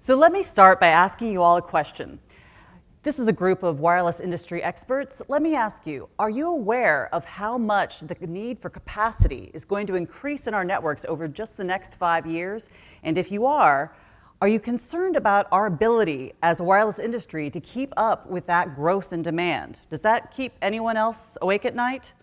So let me start by asking you all a question. This is a group of wireless industry experts. Let me ask you, are you aware of how much the need for capacity is going to increase in our networks over just the next 5 years? And if you are you concerned about our ability as a wireless industry to keep up with that growth and demand? Does that keep anyone else awake at night?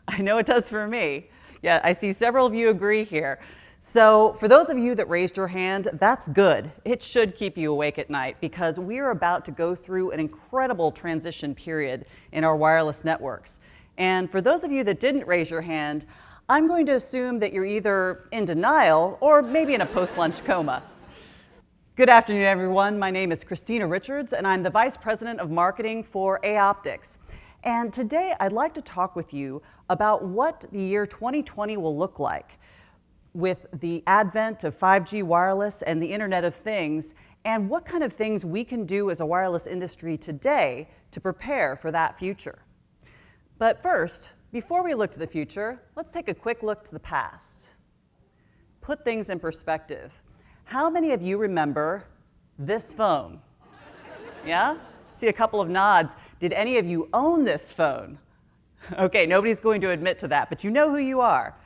I know it does for me. Yeah, I see several of you agree here. So for those of you that raised your hand, that's good. It should keep you awake at night because we are about to go through an incredible transition period in our wireless networks. And for those of you that didn't raise your hand, I'm going to assume that you're either in denial or maybe in a post-lunch coma. Good afternoon, everyone. My name is Christina Richards, and I'm the Vice President of Marketing for AOptix. And today I'd like to talk with you about what the year 2020 will look like with the advent of 5G wireless and the Internet of Things, and what kind of things we can do as a wireless industry today to prepare for that future. But first, before we look to the future, let's take a quick look to the past. Put things in perspective. How many of you remember this phone? Yeah? See a couple of nods. Did any of you own this phone? Okay, nobody's going to admit to that, but you know who you are.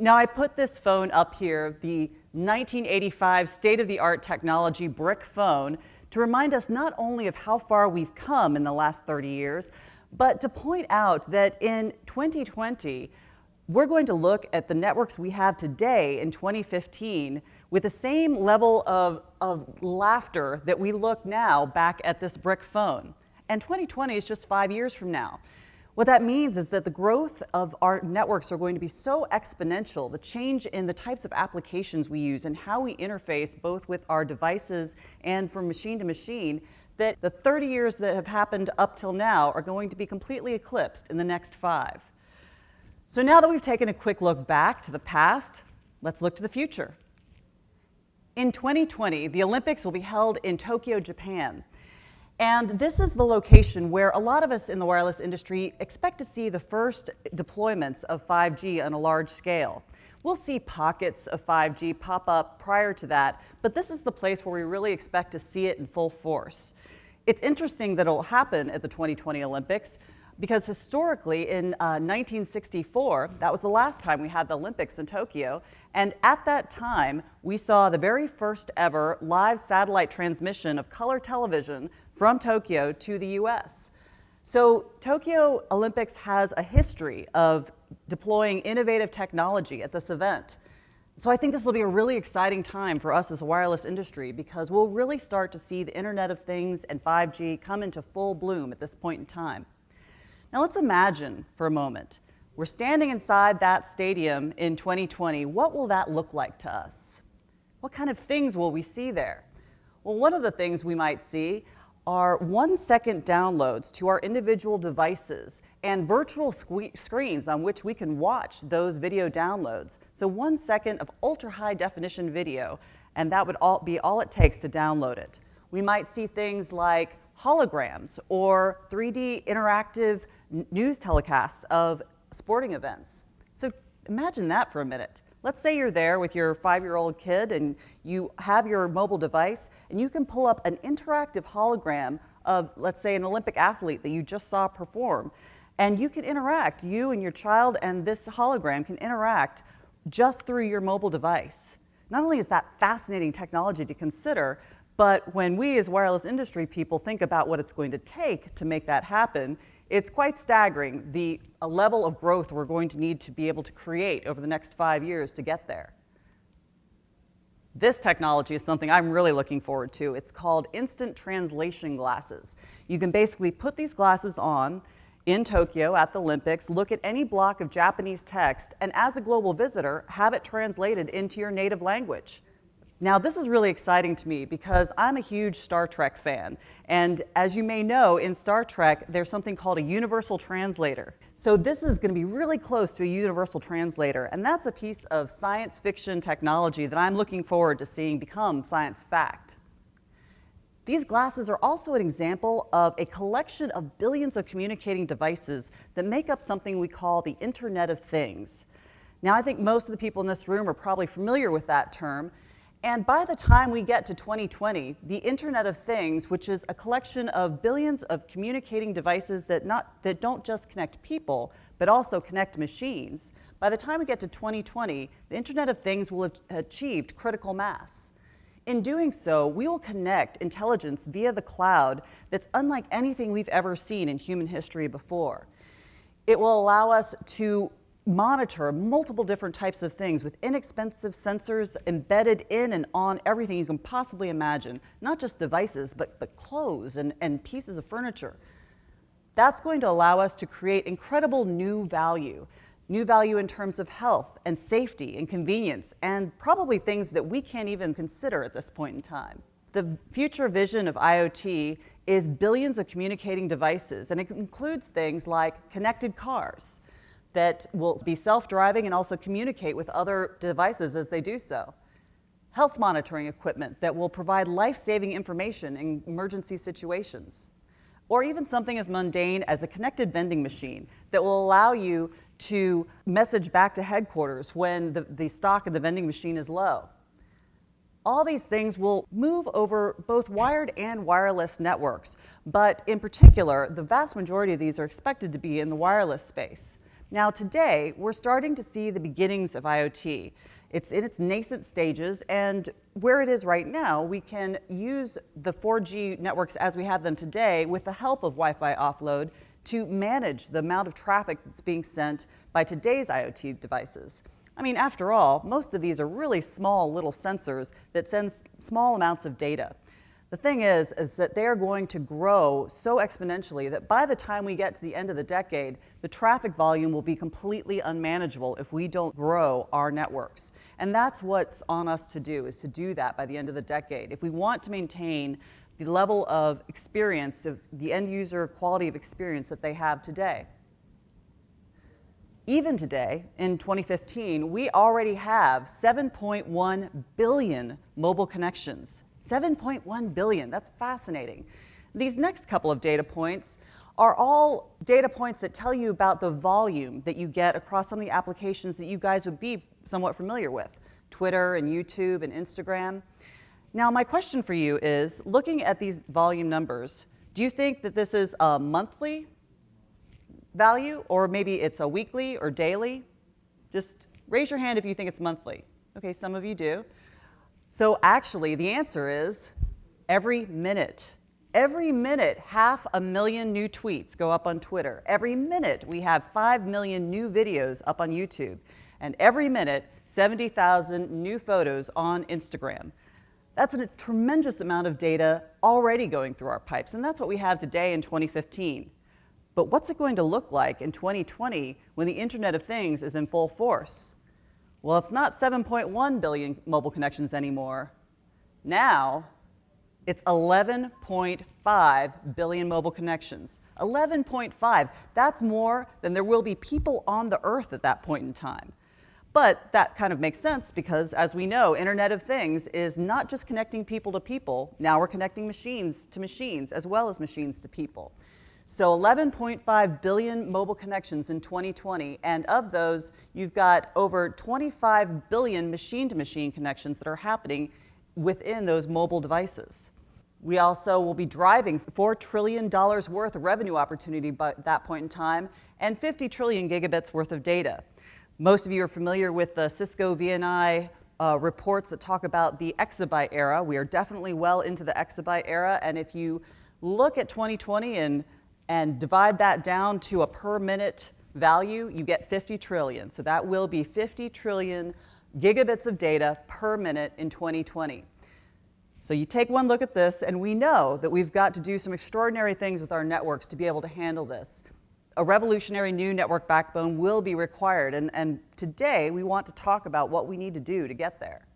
Now, I put this phone up here, the 1985 state-of-the-art technology brick phone, to remind us not only of how far we've come in the last 30 years, but to point out that in 2020, we're going to look at the networks we have today in 2015 with the same level of laughter that we look now back at this brick phone. And 2020 is just 5 years from now. What that means is that the growth of our networks are going to be so exponential, the change in the types of applications we use and how we interface both with our devices and from machine to machine, that the 30 years that have happened up till now are going to be completely eclipsed in the next 5. So now that we've taken a quick look back to the past, let's look to the future. In 2020, the Olympics will be held in Tokyo, Japan. And this is the location where a lot of us in the wireless industry expect to see the first deployments of 5G on a large scale. We'll see pockets of 5G pop up prior to that, but this is the place where we really expect to see it in full force. It's interesting that it'll happen at the 2020 Olympics because historically in 1964, that was the last time we had the Olympics in Tokyo, and at that time, we saw the very first ever live satellite transmission of color television from Tokyo to the US. So Tokyo Olympics has a history of deploying innovative technology at this event. So I think this will be a really exciting time for us as a wireless industry because we'll really start to see the Internet of Things and 5G come into full bloom at this point in time. Now let's imagine for a moment, we're standing inside that stadium in 2020. What will that look like to us? What kind of things will we see there? Well, one of the things we might see are 1-second downloads to our individual devices and virtual screens on which we can watch those video downloads. So 1 second of ultra high definition video, and that would be all it takes to download it. We might see things like holograms or 3D interactive news telecasts of sporting events. So imagine that for a minute. Let's say you're there with your 5-year-old kid and you have your mobile device and you can pull up an interactive hologram of, let's say, an Olympic athlete that you just saw perform. And you can interact, you and your child and this hologram can interact just through your mobile device. Not only is that fascinating technology to consider, but when we as wireless industry people think about what it's going to take to make that happen, it's quite staggering, the level of growth we're going to need to be able to create over the next 5 years to get there. This technology is something I'm really looking forward to. It's called instant translation glasses. You can basically put these glasses on in Tokyo at the Olympics, look at any block of Japanese text, and as a global visitor, have it translated into your native language. Now, this is really exciting to me because I'm a huge Star Trek fan. And as you may know, in Star Trek, there's something called a universal translator. So this is going to be really close to a universal translator. And that's a piece of science fiction technology that I'm looking forward to seeing become science fact. These glasses are also an example of a collection of billions of communicating devices that make up something we call the Internet of Things. Now, I think most of the people in this room are probably familiar with that term. And by the time we get to 2020, the Internet of Things, which is a collection of billions of communicating devices that don't just connect people, but also connect machines, by the time we get to 2020, the Internet of Things will have achieved critical mass. In doing so, we will connect intelligence via the cloud that's unlike anything we've ever seen in human history before. It will allow us to monitor multiple different types of things with inexpensive sensors embedded in and on everything you can possibly imagine, not just devices, but clothes and pieces of furniture. That's going to allow us to create incredible new value in terms of health and safety and convenience, and probably things that we can't even consider at this point in time. The future vision of IoT is billions of communicating devices, and it includes things like connected cars that will be self-driving and also communicate with other devices as they do so. Health monitoring equipment that will provide life-saving information in emergency situations. Or even something as mundane as a connected vending machine that will allow you to message back to headquarters when the stock of the vending machine is low. All these things will move over both wired and wireless networks, but in particular, the vast majority of these are expected to be in the wireless space. Now today, we're starting to see the beginnings of IoT. It's in its nascent stages, and where it is right now, we can use the 4G networks as we have them today with the help of Wi-Fi offload to manage the amount of traffic that's being sent by today's IoT devices. I mean, after all, most of these are really small little sensors that send small amounts of data. The thing is that they are going to grow so exponentially that by the time we get to the end of the decade, the traffic volume will be completely unmanageable if we don't grow our networks. And that's what's on us to do, is to do that by the end of the decade. If we want to maintain the level of experience, of the end user quality of experience that they have today. Even today, in 2015, we already have 7.1 billion mobile connections. 7.1 billion, that's fascinating. These next couple of data points are all data points that tell you about the volume that you get across some of the applications that you guys would be somewhat familiar with, Twitter and YouTube and Instagram. Now, my question for you is, looking at these volume numbers, do you think that this is a monthly value, or maybe it's a weekly or daily? Just raise your hand if you think it's monthly. Okay, some of you do. So actually, the answer is every minute. Every minute, 500,000 new tweets go up on Twitter. Every minute, we have 5 million new videos up on YouTube. And every minute, 70,000 new photos on Instagram. That's a tremendous amount of data already going through our pipes, and that's what we have today in 2015. But what's it going to look like in 2020 when the Internet of Things is in full force? Well, it's not 7.1 billion mobile connections anymore. Now, it's 11.5 billion mobile connections. 11.5, that's more than there will be people on the earth at that point in time. But that kind of makes sense because, as we know, Internet of Things is not just connecting people to people. Now we're connecting machines to machines as well as machines to people. So 11.5 billion mobile connections in 2020, and of those, you've got over 25 billion machine-to-machine connections that are happening within those mobile devices. We also will be driving $4 trillion worth of revenue opportunity by that point in time, and 50 trillion gigabits worth of data. Most of you are familiar with the Cisco VNI reports that talk about the exabyte era. We are definitely well into the exabyte era, and if you look at 2020 and divide that down to a per minute value, you get 50 trillion. So that will be 50 trillion gigabits of data per minute in 2020. So you take one look at this, and we know that we've got to do some extraordinary things with our networks to be able to handle this. A revolutionary new network backbone will be required, and today we want to talk about what we need to do to get there.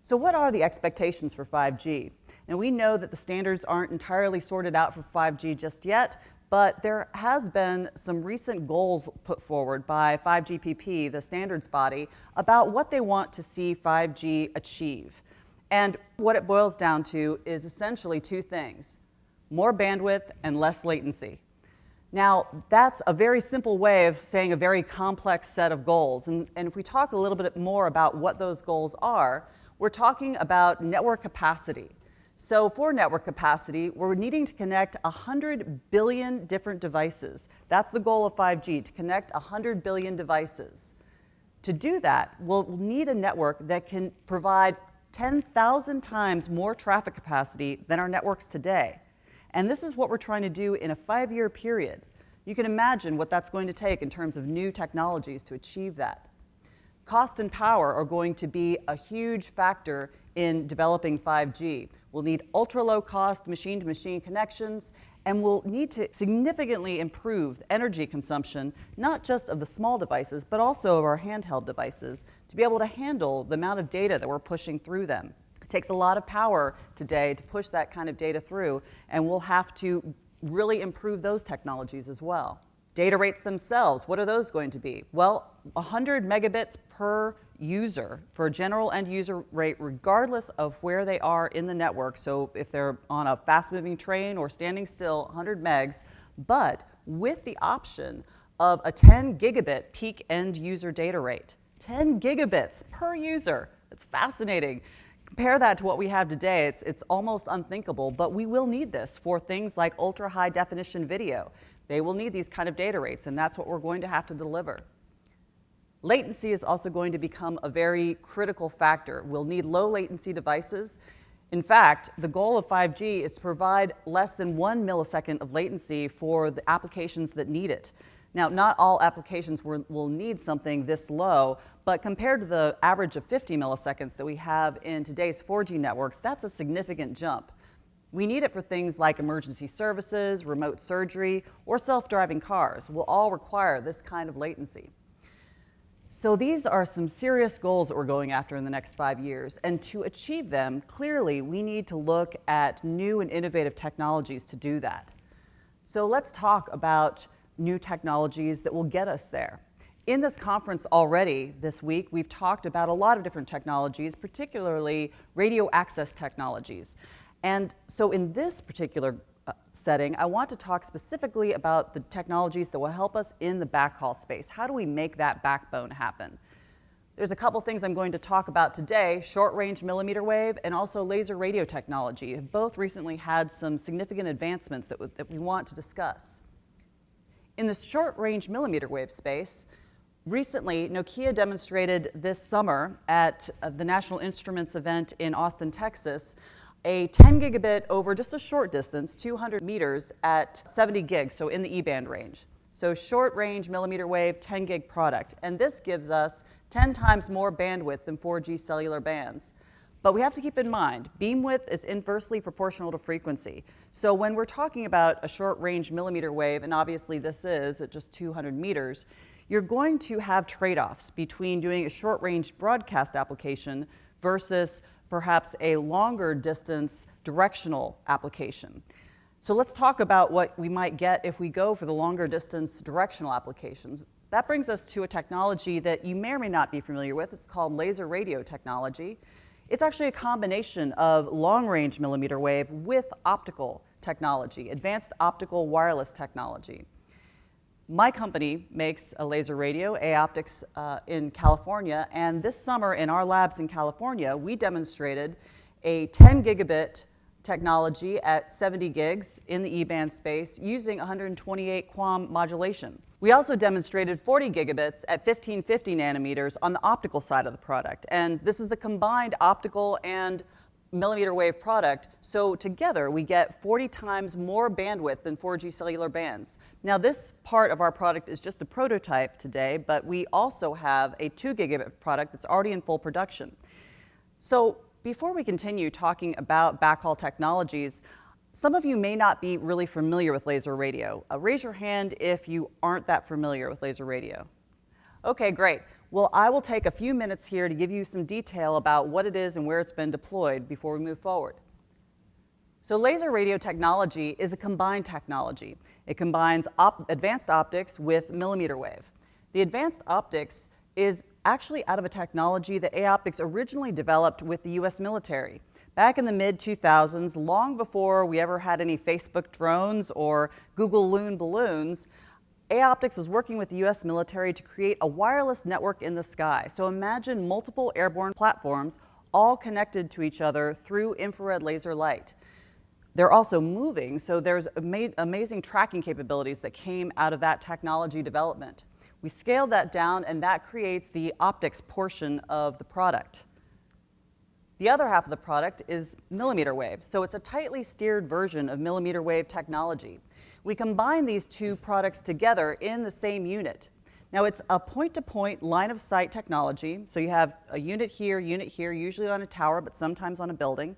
So what are the expectations for 5G? And we know that the standards aren't entirely sorted out for 5G just yet, but there has been some recent goals put forward by 5GPP, the standards body, about what they want to see 5G achieve. And what it boils down to is essentially two things: more bandwidth and less latency. Now, that's a very simple way of saying a very complex set of goals. And if we talk a little bit more about what those goals are, We're talking about network capacity. So for network capacity, we're needing to connect 100 billion different devices. That's the goal of 5G, to connect 100 billion devices. To do that, we'll need a network that can provide 10,000 times more traffic capacity than our networks today. And this is what we're trying to do in a 5-year period. You can imagine what that's going to take in terms of new technologies to achieve that. Cost and power are going to be a huge factor in developing 5G. We'll need ultra-low cost machine-to-machine connections, and we'll need to significantly improve energy consumption, not just of the small devices, but also of our handheld devices, to be able to handle the amount of data that we're pushing through them. It takes a lot of power today to push that kind of data through, and we'll have to really improve those technologies as well. Data rates themselves, what are those going to be? Well, 100 megabits per user for a general end user rate, regardless of where they are in the network. So if they're on a fast-moving train or standing still, 100 megs, but with the option of a 10 gigabit peak end user data rate. 10 gigabits per user. It's fascinating. Compare that to what we have today. It's almost unthinkable, but we will need this for things like ultra-high definition video. They will need these kind of data rates, and that's what we're going to have to deliver. Latency is also going to become a very critical factor. We'll need low latency devices. In fact, the goal of 5G is to provide less than 1 millisecond of latency for the applications that need it. Now, not all applications will need something this low, but compared to the average of 50 milliseconds that we have in today's 4G networks, that's a significant jump. We need it for things like emergency services, remote surgery, or self-driving cars. Will all require this kind of latency. So these are some serious goals that we're going after in the next 5 years. And to achieve them, clearly, we need to look at new and innovative technologies to do that. So let's talk about new technologies that will get us there. In this conference already this week, we've talked about a lot of different technologies, particularly radio access technologies. And so in this particular setting, I want to talk specifically about the technologies that will help us in the backhaul space. How do we make that backbone happen? There's a couple things I'm going to talk about today: short-range millimeter wave and also laser radio technology have both recently had some significant advancements that we want to discuss. In the short-range millimeter wave space, recently Nokia demonstrated this summer at the National Instruments event in Austin, Texas, a 10 gigabit over just a short distance, 200 meters at 70 gigs, so in the E-band range. So short range millimeter wave, 10 gig product. And this gives us 10 times more bandwidth than 4G cellular bands. But we have to keep in mind, beam width is inversely proportional to frequency. So when we're talking about a short range millimeter wave, and obviously this is at just 200 meters, you're going to have trade-offs between doing a short range broadcast application versus perhaps a longer distance directional application. So let's talk about what we might get if we go for the longer distance directional applications. That brings us to a technology that you may or may not be familiar with. It's called laser radio technology. It's actually a combination of long-range millimeter wave with optical technology, advanced optical wireless technology. My company makes a laser radio, AOptix, in California, and this summer in our labs in California, we demonstrated a 10 gigabit technology at 70 gigs in the E-band space using 128 QAM modulation. We also demonstrated 40 gigabits at 1550 nanometers on the optical side of the product, and this is a combined optical and millimeter wave product, so together we get 40 times more bandwidth than 4G cellular bands. Now this part of our product is just a prototype today, but we also have a 2 gigabit product that's already in full production. So before we continue talking about backhaul technologies, some of you may not be really familiar with laser radio. Raise your hand if you aren't that familiar with laser radio. Okay, great. Well, I will take a few minutes here to give you some detail about what it is and where it's been deployed before we move forward. So laser radio technology is a combined technology. It combines advanced optics with millimeter wave. The advanced optics is actually out of a technology that AOptix originally developed with the US military. Back in the mid-2000s, long before we ever had any Facebook drones or Google Loon balloons, AOptix was working with the US military to create a wireless network in the sky. So imagine multiple airborne platforms all connected to each other through infrared laser light. They're also moving, so there's amazing tracking capabilities that came out of that technology development. We scaled that down, and that creates the optics portion of the product. The other half of the product is millimeter wave, so it's a tightly steered version of millimeter wave technology. We combine these two products together in the same unit. Now, it's a point-to-point line-of-sight technology, so you have a unit here, usually on a tower, but sometimes on a building,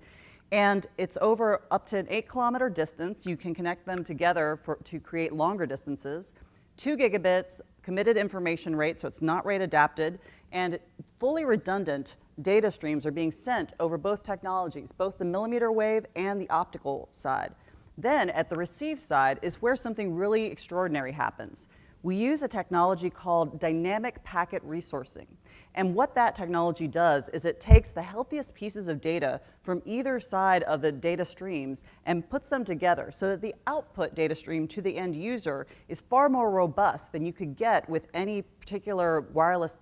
and it's over up to an 8-kilometer distance. You can connect them together to create longer distances. 2 gigabits, committed information rate, so it's not rate adapted, and fully redundant data streams are being sent over both technologies, both the millimeter wave and the optical side. Then, at the receive side is where something really extraordinary happens. We use a technology called dynamic packet resourcing. And what that technology does is it takes the healthiest pieces of data from either side of the data streams and puts them together so that the output data stream to the end user is far more robust than you could get with any particular wireless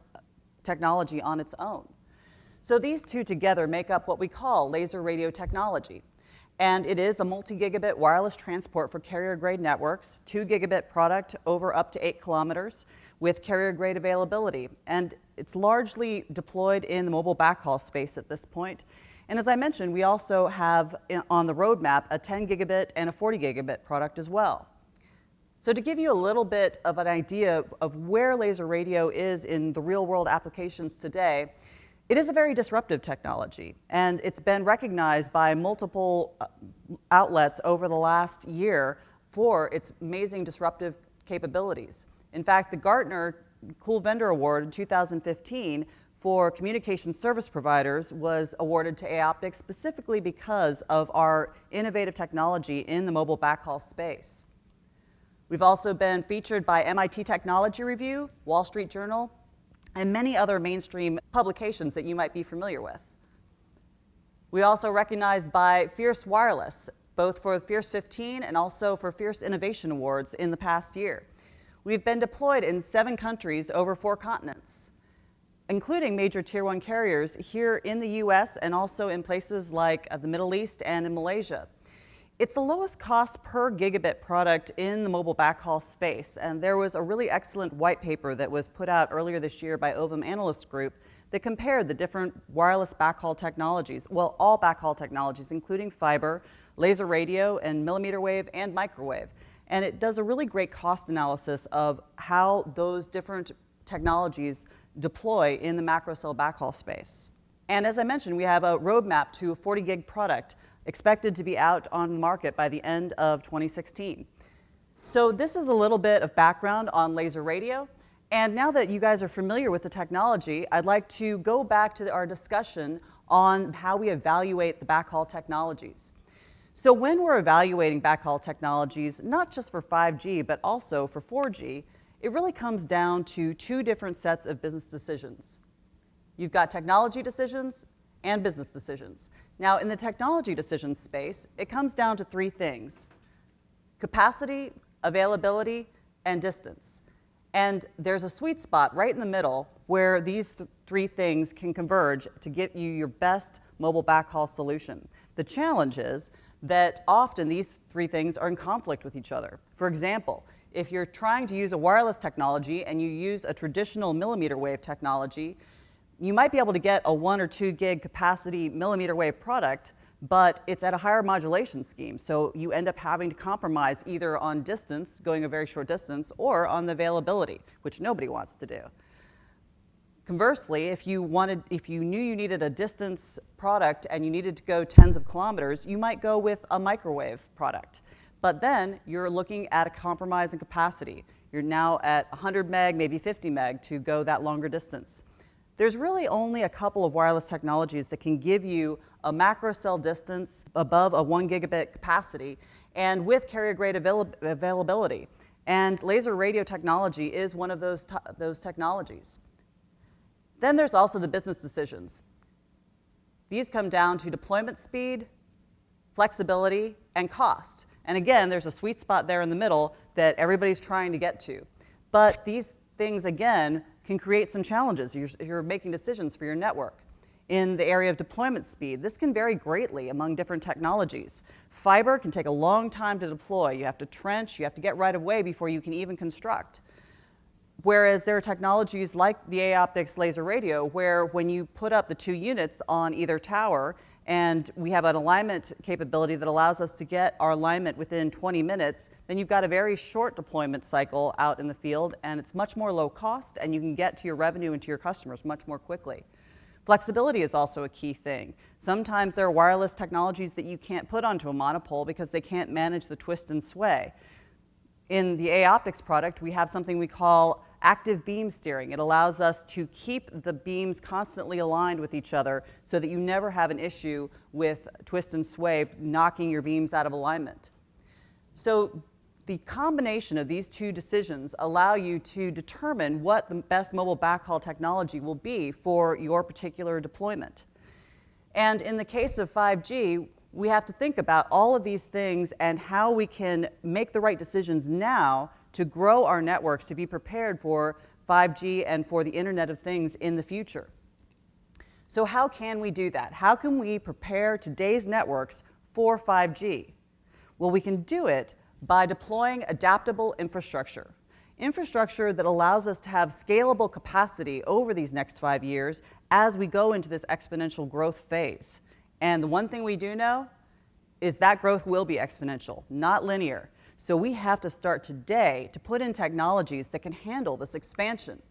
technology on its own. So these two together make up what we call laser radio technology. And it is a multi-gigabit wireless transport for carrier-grade networks, 2 gigabit product over up to 8 kilometers with carrier-grade availability. And it's largely deployed in the mobile backhaul space at this point. And as I mentioned, we also have on the roadmap a 10 gigabit and a 40 gigabit product as well. So to give you a little bit of an idea of where laser radio is in the real-world applications today, it is a very disruptive technology, and it's been recognized by multiple outlets over the last year for its amazing disruptive capabilities. In fact, the Gartner Cool Vendor Award in 2015 for communication service providers was awarded to AOptix specifically because of our innovative technology in the mobile backhaul space. We've also been featured by MIT Technology Review, Wall Street Journal, and many other mainstream publications that you might be familiar with. We also recognized by Fierce Wireless, both for Fierce 15 and also for Fierce Innovation Awards in the past year. We've been deployed in 7 countries over 4 continents, including major Tier 1 carriers here in the US and also in places like the Middle East and in Malaysia. It's the lowest cost per gigabit product in the mobile backhaul space, and there was a really excellent white paper that was put out earlier this year by Ovum Analyst Group that compared the different wireless backhaul technologies, well, all backhaul technologies, including fiber, laser radio, and millimeter wave and microwave. And it does a really great cost analysis of how those different technologies deploy in the macro cell backhaul space. And as I mentioned, we have a roadmap to a 40 gig product expected to be out on the market by the end of 2016. So this is a little bit of background on laser radio. And now that you guys are familiar with the technology, I'd like to go back to our discussion on how we evaluate the backhaul technologies. So when we're evaluating backhaul technologies, not just for 5G, but also for 4G, it really comes down to 2 different sets of business decisions. You've got technology decisions and business decisions. Now, in the technology decision space, it comes down to 3 things: capacity, availability, and distance. And there's a sweet spot right in the middle where these 3 things can converge to get you your best mobile backhaul solution. The challenge is that often these 3 things are in conflict with each other. For example, if you're trying to use a wireless technology and you use a traditional millimeter wave technology, you might be able to get a 1 or 2 gig capacity millimeter wave product, but it's at a higher modulation scheme. So you end up having to compromise either on distance, going a very short distance, or on the availability, which nobody wants to do. Conversely, if you knew you needed a distance product and you needed to go tens of kilometers, you might go with a microwave product. But then you're looking at a compromise in capacity. You're now at 100 meg, maybe 50 meg to go that longer distance. There's really only a couple of wireless technologies that can give you a macro cell distance above a 1 gigabit capacity and with carrier-grade availability. And laser radio technology is one of those technologies. Then there's also the business decisions. These come down to deployment speed, flexibility, and cost. And again, there's a sweet spot there in the middle that everybody's trying to get to. But these things, again, can create some challenges. You're making decisions for your network. In the area of deployment speed, this can vary greatly among different technologies. Fiber can take a long time to deploy. You have to trench, you have to get right of way before you can even construct. Whereas there are technologies like the AOptix laser radio where when you put up the 2 units on either tower, and we have an alignment capability that allows us to get our alignment within 20 minutes, then you've got a very short deployment cycle out in the field, and it's much more low cost, and you can get to your revenue and to your customers much more quickly. Flexibility is also a key thing. Sometimes there are wireless technologies that you can't put onto a monopole because they can't manage the twist and sway. In the AOptix product, we have something we call active beam steering. It allows us to keep the beams constantly aligned with each other so that you never have an issue with twist and sway knocking your beams out of alignment. So the combination of these 2 decisions allow you to determine what the best mobile backhaul technology will be for your particular deployment. And in the case of 5G, we have to think about all of these things and how we can make the right decisions now to grow our networks to be prepared for 5G and for the Internet of Things in the future. So how can we do that? How can we prepare today's networks for 5G? Well, we can do it by deploying adaptable infrastructure. Infrastructure that allows us to have scalable capacity over these next 5 years as we go into this exponential growth phase. And the one thing we do know is that growth will be exponential, not linear. So we have to start today to put in technologies that can handle this expansion.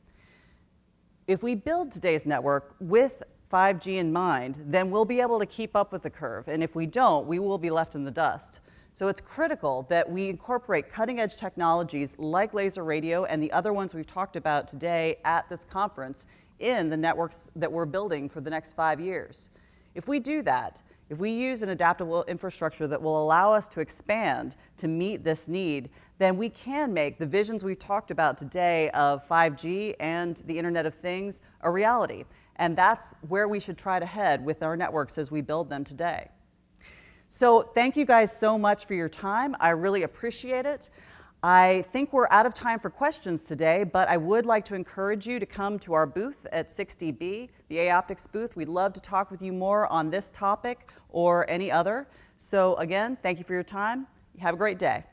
If we build today's network with 5G in mind, then we'll be able to keep up with the curve. And if we don't, we will be left in the dust. So it's critical that we incorporate cutting-edge technologies like laser radio and the other ones we've talked about today at this conference in the networks that we're building for the next 5 years. If we do that, if we use an adaptable infrastructure that will allow us to expand to meet this need, then we can make the visions we've talked about today of 5G and the Internet of Things a reality. And that's where we should try to head with our networks as we build them today. So thank you guys so much for your time. I really appreciate it. I think we're out of time for questions today, but I would like to encourage you to come to our booth at 60B, the AOptix booth. We'd love to talk with you more on this topic or any other. So again, thank you for your time. Have a great day.